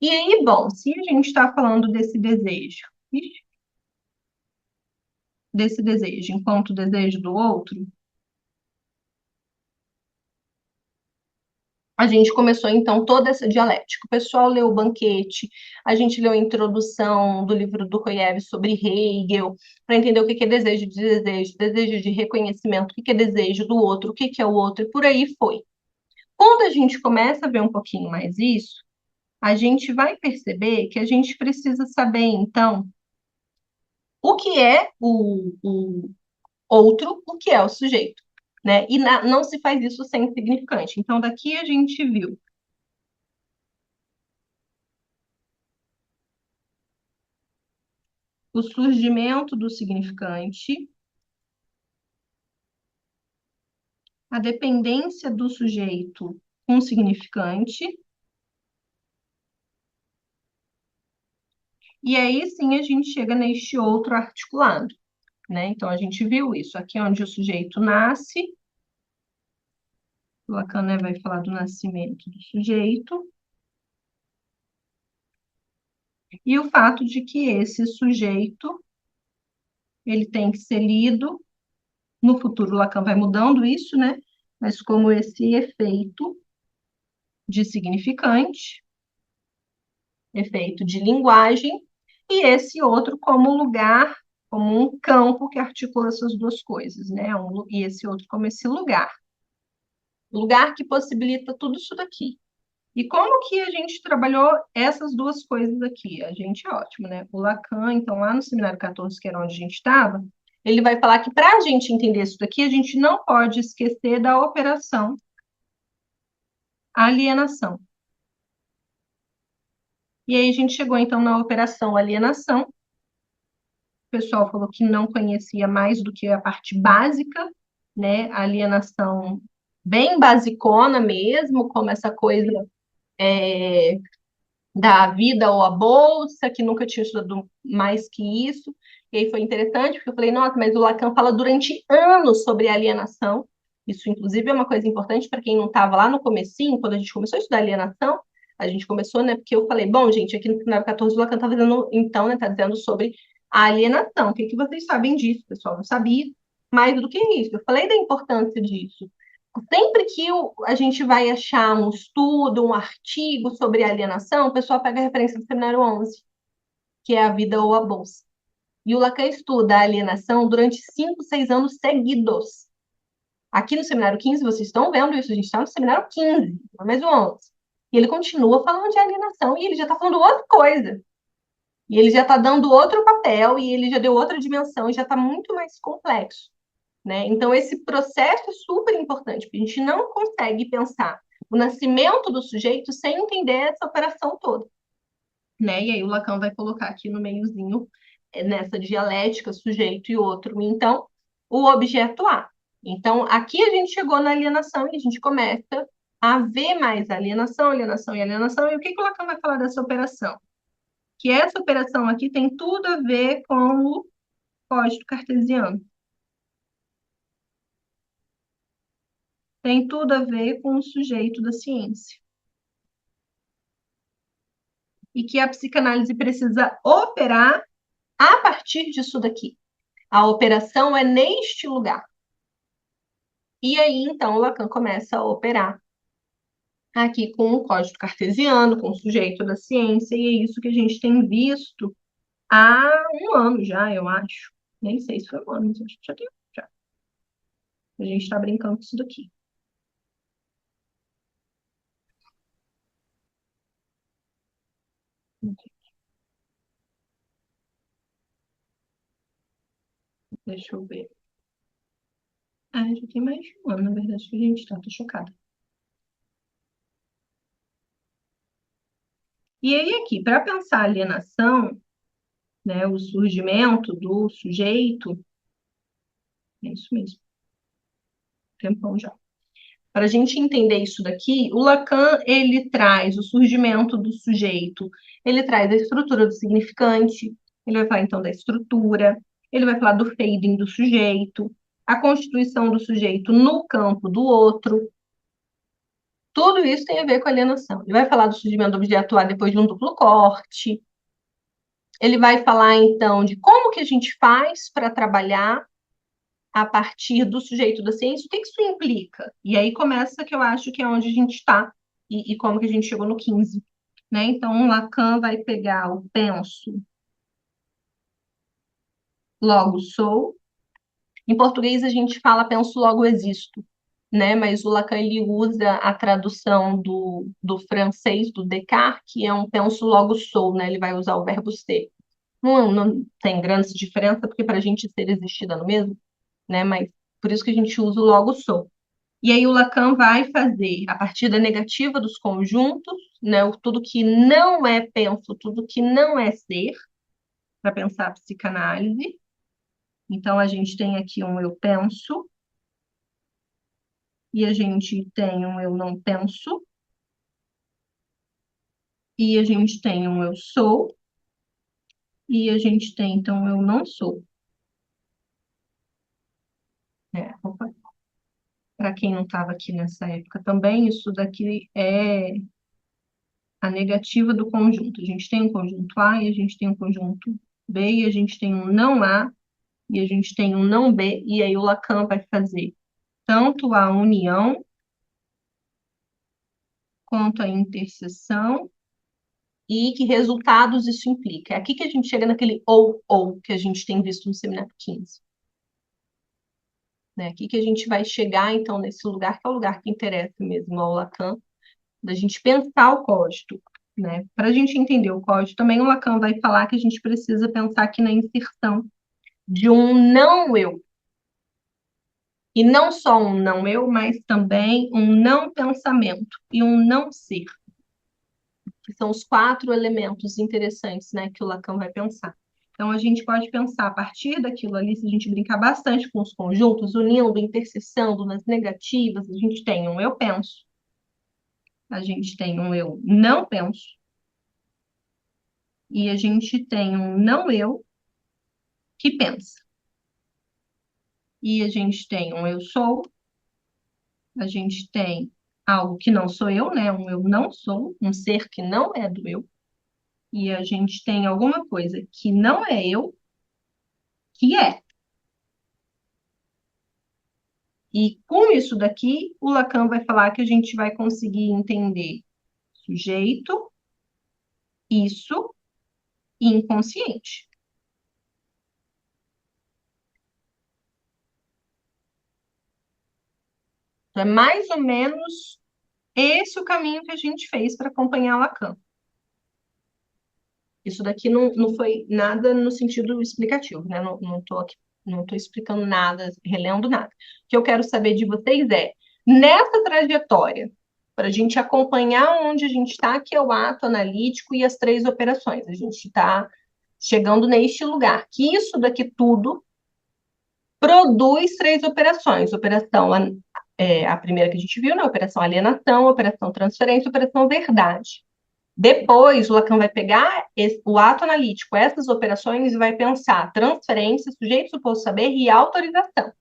E aí, bom, se a gente está falando desse desejo enquanto desejo do outro, a gente começou então toda essa dialética. O pessoal leu o Banquete, a gente leu a introdução do livro do Koyev sobre Hegel, para entender o que é desejo de desejo, desejo de reconhecimento, o que é desejo do outro, o que é o outro, e por aí foi. Quando a gente começa a ver um pouquinho mais isso, a gente vai perceber que a gente precisa saber, então, o que é o outro, o que é o sujeito, né? E não se faz isso sem significante. Então, daqui a gente viu o surgimento do significante, a dependência do sujeito com significante, e aí sim a gente chega neste outro articulado, né? Então, a gente viu isso aqui onde o sujeito nasce, Lacan, né, vai falar do nascimento do sujeito, e o fato de que esse sujeito ele tem que ser lido, no futuro Lacan vai mudando isso, né? Mas como esse efeito de significante, efeito de linguagem, e esse outro como lugar, como um campo que articula essas duas coisas, né? E esse outro como esse lugar que possibilita tudo isso daqui. E como que a gente trabalhou essas duas coisas aqui? A gente é ótimo, né? O Lacan, então, lá no seminário 14, que era onde a gente estava, ele vai falar que para a gente entender isso daqui, a gente não pode esquecer da operação alienação. E aí a gente chegou, então, na operação alienação. O pessoal falou que não conhecia mais do que a parte básica, né? A alienação bem basicona mesmo, como essa coisa é, da vida ou a bolsa, que nunca tinha estudado mais que isso. E aí foi interessante, porque eu falei, nossa, mas o Lacan fala durante anos sobre alienação. Isso, inclusive, é uma coisa importante para quem não estava lá no comecinho, quando a gente começou a estudar alienação, a gente começou, né, porque eu falei, bom, gente, aqui no final 14 o Lacan está dizendo, então, né, tá dizendo sobre a alienação. O que, que vocês sabem disso, pessoal? Não sabia mais do que isso. Eu falei da importância disso. Sempre que a gente vai achar um estudo, um artigo sobre alienação, o pessoal pega a referência do seminário 11, que é a vida ou a bolsa. E o Lacan estuda a alienação durante 5, 6 anos seguidos. Aqui no seminário 15, vocês estão vendo isso, a gente está no seminário 15, não é mais o 11. E ele continua falando de alienação e ele já está falando outra coisa. E ele já está dando outro papel e ele já deu outra dimensão e já está muito mais complexo. Né? Então, esse processo é super importante, porque a gente não consegue pensar o nascimento do sujeito sem entender essa operação toda. Né? E aí o Lacan vai colocar aqui no meiozinho, nessa dialética, sujeito e outro. Então, o objeto A. Então, aqui a gente chegou na alienação e a gente começa a ver mais alienação, alienação e alienação. E o que, que o Lacan vai falar dessa operação? Que essa operação aqui tem tudo a ver com o código cartesiano. Tem tudo a ver com o sujeito da ciência. E que a psicanálise precisa operar a partir disso daqui. A operação é neste lugar. E aí, então, o Lacan começa a operar aqui com o código cartesiano, com o sujeito da ciência, e é isso que a gente tem visto há um ano já, eu acho. Nem sei se foi um ano, mas acho que já tem. Já. A gente está brincando com isso daqui. Deixa eu ver. Ah, já tem mais de um ano, na verdade, que a gente está. Tô chocada. E aí, aqui, para pensar alienação, né, o surgimento do sujeito, é isso mesmo, tempão já. Para a gente entender isso daqui, o Lacan ele traz o surgimento do sujeito, ele traz a estrutura do significante, ele vai falar então da estrutura, ele vai falar do fading do sujeito, a constituição do sujeito no campo do outro, Tudo isso tem a ver com alienação. Ele vai falar do surgimento do objeto A depois de um duplo corte. Ele vai falar, então, de como que a gente faz para trabalhar a partir do sujeito da ciência, o que isso implica? E aí começa que eu acho que é onde a gente está e como que a gente chegou no 15. Né? Então, Lacan vai pegar o penso, logo sou. Em português, a gente fala penso, logo existo. Né? Mas o Lacan ele usa a tradução do francês, do Descartes, que é um penso, logo sou. Né? Ele vai usar o verbo ser. Não tem grande diferença, porque para a gente ser existir dá no mesmo, né? Mas por isso que a gente usa o logo sou. E aí o Lacan vai fazer, a partir da negativa dos conjuntos, né, tudo que não é penso, tudo que não é ser, para pensar a psicanálise. Então, a gente tem aqui um eu penso, e a gente tem um eu não penso, e a gente tem um eu sou, e a gente tem, então, um eu não sou. Para quem não estava aqui nessa época também, isso daqui é a negativa do conjunto. A gente tem um conjunto A e a gente tem um conjunto B e a gente tem um não A e a gente tem um não B, e aí o Lacan vai fazer tanto a união quanto a interseção e que resultados isso implica. É aqui que a gente chega naquele ou que a gente tem visto no seminário 15. Né? Aqui que a gente vai chegar, então, nesse lugar que é o lugar que interessa mesmo ao Lacan, da gente pensar o código. Né? Para a gente entender o código, também o Lacan vai falar que a gente precisa pensar aqui na inserção de um não eu. E não só um não eu, mas também um não pensamento e um não ser, que são os 4 elementos interessantes, né, que o Lacan vai pensar. Então, a gente pode pensar a partir daquilo ali, se a gente brincar bastante com os conjuntos, unindo, interseçando nas negativas, a gente tem um eu penso, a gente tem um eu não penso, e a gente tem um não eu que pensa. E a gente tem um eu sou, a gente tem algo que não sou eu, né? Um eu não sou, um ser que não é do eu. E a gente tem alguma coisa que não é eu, que é. E com isso daqui, o Lacan vai falar que a gente vai conseguir entender sujeito, isso e inconsciente. Então, é mais ou menos esse o caminho que a gente fez para acompanhar Lacan. Isso daqui não foi nada no sentido explicativo, né? Não estou aqui, não estou explicando nada, relendo nada. O que eu quero saber de vocês é, nessa trajetória, para a gente acompanhar onde a gente está, que é o ato analítico e as 3 operações. A gente está chegando neste lugar, que isso daqui tudo produz 3 operações. Operação, a primeira que a gente viu, né? Operação alienação, operação transferência, operação verdade. Depois, o Lacan vai pegar o ato analítico, essas operações, e vai pensar transferência, sujeito suposto saber e autorização.